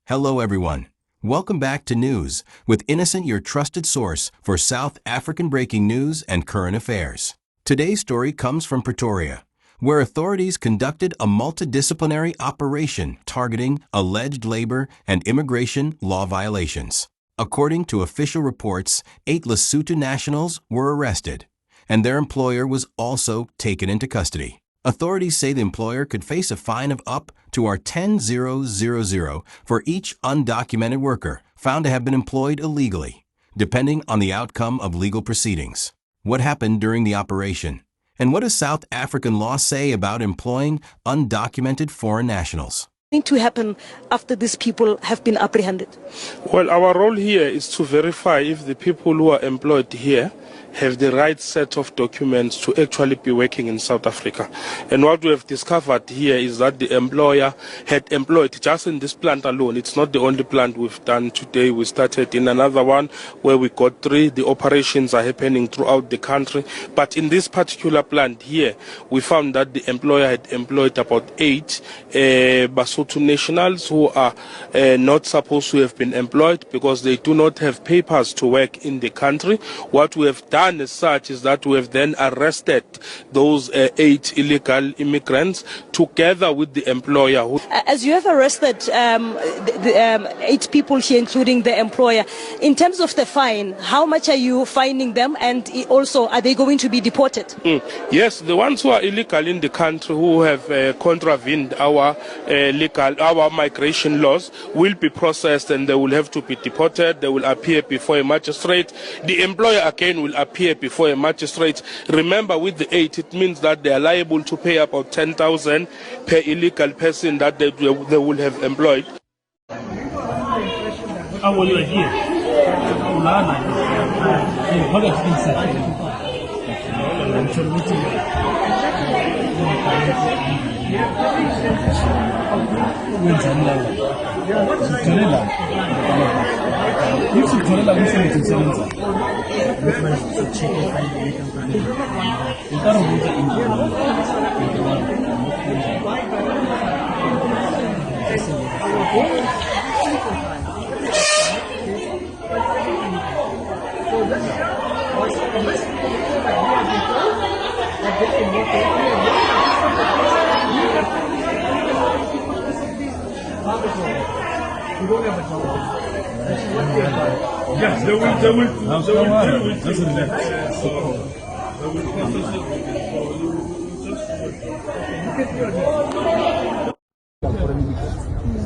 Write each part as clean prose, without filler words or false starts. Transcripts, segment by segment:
Hello everyone. Welcome back to News with Innocent, your trusted source for South African breaking news and current affairs. Today's story comes from Pretoria, where authorities conducted a multidisciplinary operation targeting alleged labor and immigration law violations. According to official reports, 8 Lesotho nationals were arrested, and their employer was also taken into custody. Authorities say the employer could face a fine of up to 10,000 for each undocumented worker found to have been employed illegally, depending on the outcome of legal proceedings. What happened during the operation? And what does South African law say about employing undocumented foreign nationals? To happen after these people have been apprehended? Well, our role here is to verify if the people who are employed here have the right set of documents to actually be working in South Africa. And what we have discovered here is that the employer had employed, just in this plant alone, it's not the only plant we've done today. We started in another one where we got 3. The operations are happening throughout the country. But in this particular plant here, we found that the employer had employed about 8 Lesotho nationals who are not supposed to have been employed because they do not have papers to work in the country. What we have done as such is that we have then arrested those 8 illegal immigrants together with the employer. As you have arrested the 8 people here, including the employer, in terms of the fine, how much are you fining them, and also are they going to be deported? Yes, the ones who are illegal in the country who have contravened our migration laws will be processed and they will have to be deported. They will appear before a magistrate. The employer again will appear before a magistrate. Remember, with the 8, it means that they are liable to pay about 10,000 per illegal person that they will have employed. How are you here? Yes, they will deal with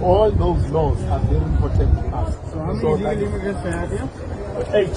all those laws are very important to us. So how many illegal immigrants do you have here? 8.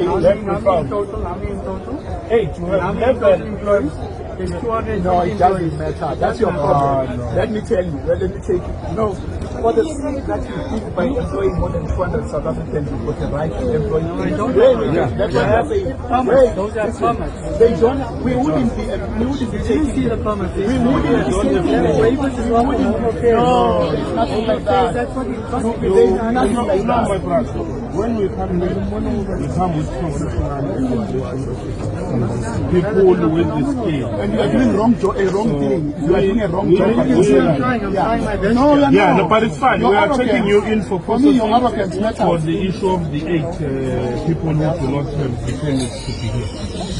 How many in total? 8. You have 11 employees. There's 200. No, it doesn't matter. That's your problem. No. Let me tell you. Let me take it. No. For the sake that you think by employing more than 200 South Africans, you've got the right to employ. No, I don't. That's what I'm saying. Those are permits. They don't. We wouldn't be. We wouldn't be taking. See the permits. We wouldn't be taking. Waivers is one of No, it's nothing like that. That's what it costs. There's nothing like that. my brother. When we come with professional people with the skill. And you are doing a wrong thing. You are doing a wrong job. I'm trying my best. No, but it's fine. We are taking you in for me, your arrogance matters. for the issue of the 8 people who do not have the permits to be here.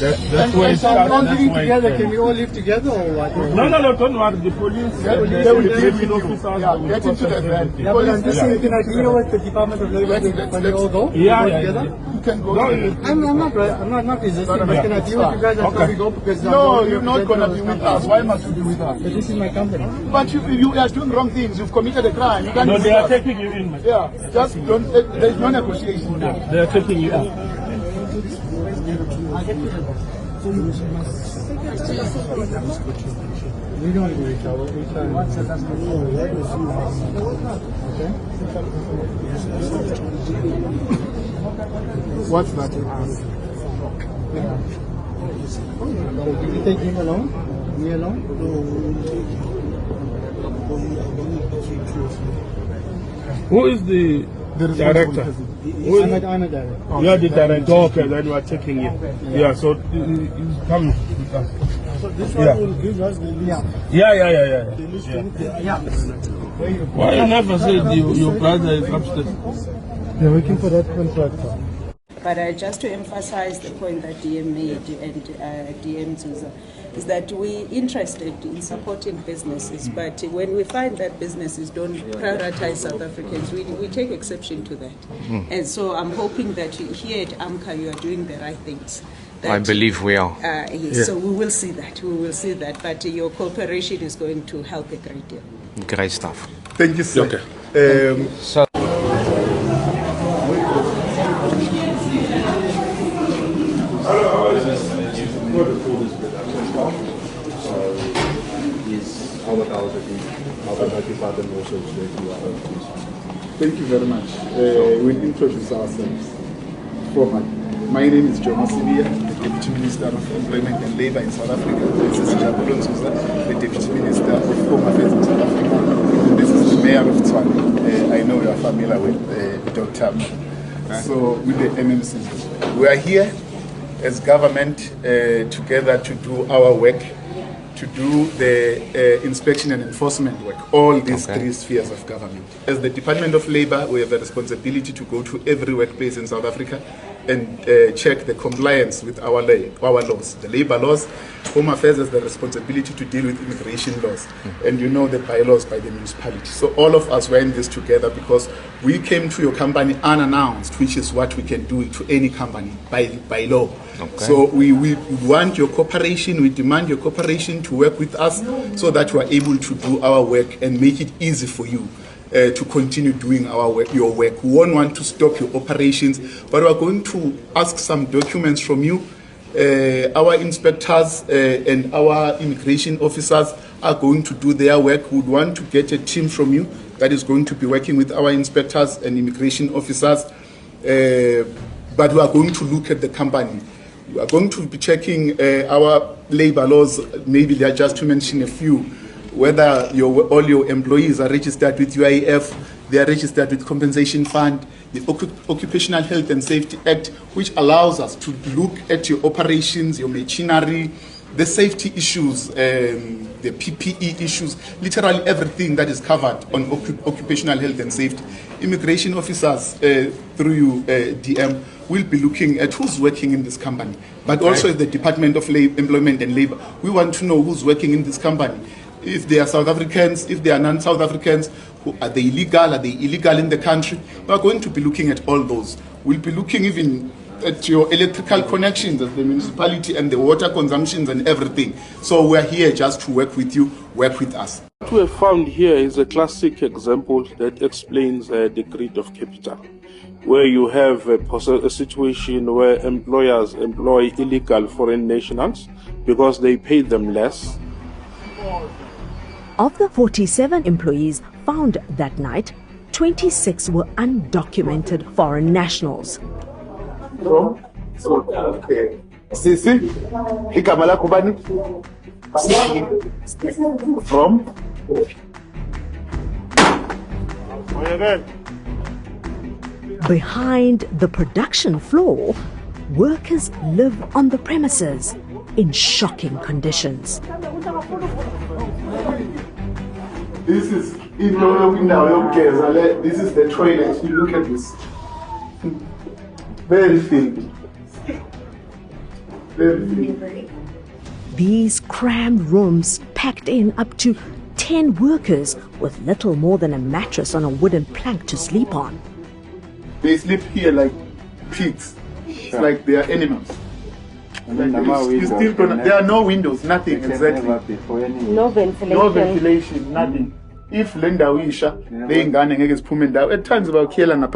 That's where it starts. All living together. Can we all live together or what? No, don't worry. The police, they will take take officers. Yeah, get into the van. Yeah, but I'm just saying, can I deal with the Department of Labor when they all go? Yeah. You can go. I'm not resisting, but can I deal with you guys after we go? Because no, you're not going to be with us. Why must you be with us? But this is my company. But you are doing wrong things. You've committed a crime. You can't No, be they with are us. taking you in. Yeah, just don't. There's no negotiation there. They are taking you in. We don't do each other. We try. What's that? Did you take him alone? Me alone? Who is the director? I'm a director. You are the director. Okay, then we are taking you. Yeah, so come with us. So this one will give us the list. Yeah. The list. Yeah. Why you never said your brother is upstairs? They're working for that contractor. But just to emphasize the point that DM made and DM Zuza, is that we're interested in supporting businesses, but when we find that businesses don't prioritize South Africans, we take exception to that. And so I'm hoping that here at AMCA you are doing the right things. I believe we are. Yes, so we will see that. We will see that. But your cooperation is going to help a great deal. Great stuff. Thank you, sir. Okay. So Thank you very much. We'll introduce ourselves formally. My name is John Sibia, the Deputy Minister of Employment and Labour in South Africa. This is Jabulon Souza, the Deputy Minister of Home Affairs in South Africa. And this is the Mayor of Tshwane. I know you are familiar with Dr. So with the MMCs. We are here as government together to do our work, to do the inspection and enforcement work, all these three spheres of government. As the Department of Labour, we have a responsibility to go to every workplace in South Africa and check the compliance with our laws, the labour laws. Home Affairs has the responsibility to deal with immigration laws, and you know the bylaws by the municipality. So all of us were in this together because we came to your company unannounced, which is what we can do to any company by law. So we want your cooperation, we demand your cooperation to work with us so that we are able to do our work and make it easy for you to continue doing your work. We won't want to stop your operations, but we are going to ask some documents from you. Our inspectors and our immigration officers are going to do their work. We would want to get a team from you that is going to be working with our inspectors and immigration officers, but we are going to look at the company. We are going to be checking our labor laws. Maybe they are just to mention a few, whether all your employees are registered with UIF, they are registered with Compensation Fund, the Occupational Health and Safety Act, which allows us to look at your operations, your machinery, the safety issues, the PPE issues, literally everything that is covered on occupational health and safety. Immigration officers, through you, DM, will be looking at who's working in this company, but also the Department of Employment and Labour. We want to know who's working in this company. If they are South Africans, if they are non-South Africans, are they illegal? Are they illegal in the country? We are going to be looking at all those. We'll be looking even at your electrical connections as the municipality and the water consumptions and everything. So we're here just to work with you, work with us. What we have found here is a classic example that explains the greed of capital, where you have a situation where employers employ illegal foreign nationals because they pay them less. Of the 47 employees found that night, 26 were undocumented foreign nationals. From? Okay. Sisi? Igama lakho bani? From? Behind the production floor, workers live on the premises in shocking conditions. This is this is the toilet. You look at this. Very filthy. Very filthy. These crammed rooms packed in up to 10 workers with little more than a mattress on a wooden plank to sleep on. They sleep here like pigs. It's like they are animals. There are no windows, nothing exactly. No ventilation. No ventilation, nothing. If Linda Wisha, they ain't gonna at times about killing a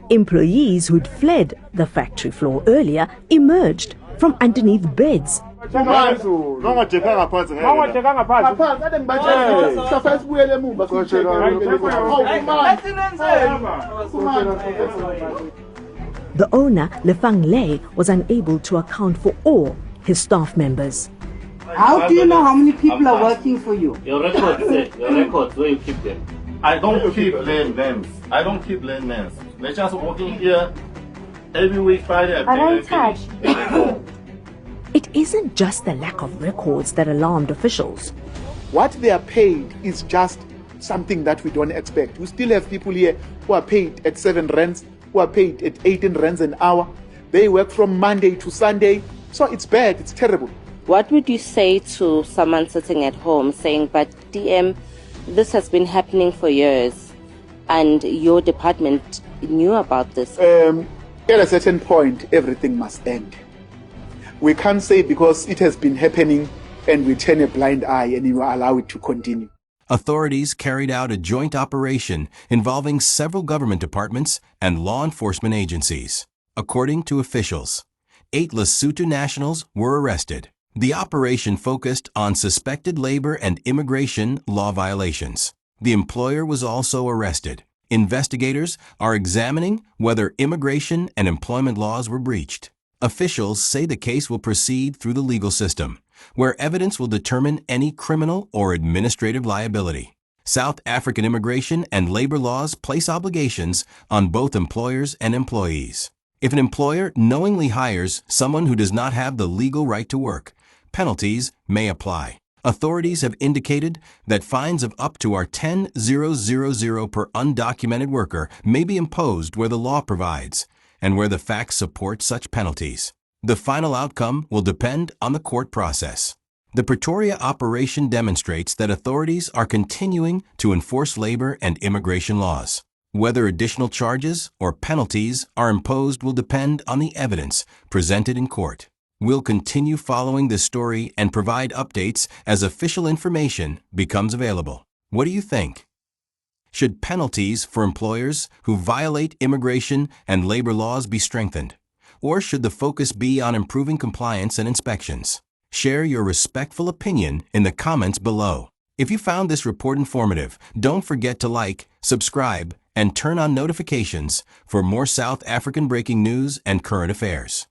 Employees who'd fled the factory floor earlier emerged from underneath beds. The owner, Lefang Lei, was unable to account for all his staff members. How do you know how many people are working for you? Your records, where you keep them? I don't keep land names. I don't keep land names. They're just working here every week, Friday. It isn't just the lack of records that alarmed officials. What they are paid is just something that we don't expect. We still have people here who are paid at 7 rands, who are paid at 18 rands an hour. They work from Monday to Sunday. So it's bad, it's terrible. What would you say to someone sitting at home saying, but DM, this has been happening for years and your department knew about this? At a certain point, everything must end. We can't say because it has been happening and we turn a blind eye and you allow it to continue. Authorities carried out a joint operation involving several government departments and law enforcement agencies. According to officials, 8 Lesotho nationals were arrested. The operation focused on suspected labor and immigration law violations. The employer was also arrested. Investigators are examining whether immigration and employment laws were breached. Officials say the case will proceed through the legal system, where evidence will determine any criminal or administrative liability. South African immigration and labor laws place obligations on both employers and employees. If an employer knowingly hires someone who does not have the legal right to work, penalties may apply. Authorities have indicated that fines of up to $10,000 per undocumented worker may be imposed where the law provides and where the facts support such penalties. The final outcome will depend on the court process. The Pretoria operation demonstrates that authorities are continuing to enforce labor and immigration laws. Whether additional charges or penalties are imposed will depend on the evidence presented in court. We'll continue following this story and provide updates as official information becomes available. What do you think? Should penalties for employers who violate immigration and labor laws be strengthened? Or should the focus be on improving compliance and inspections? Share your respectful opinion in the comments below. If you found this report informative, don't forget to like, subscribe, and turn on notifications for more South African breaking news and current affairs.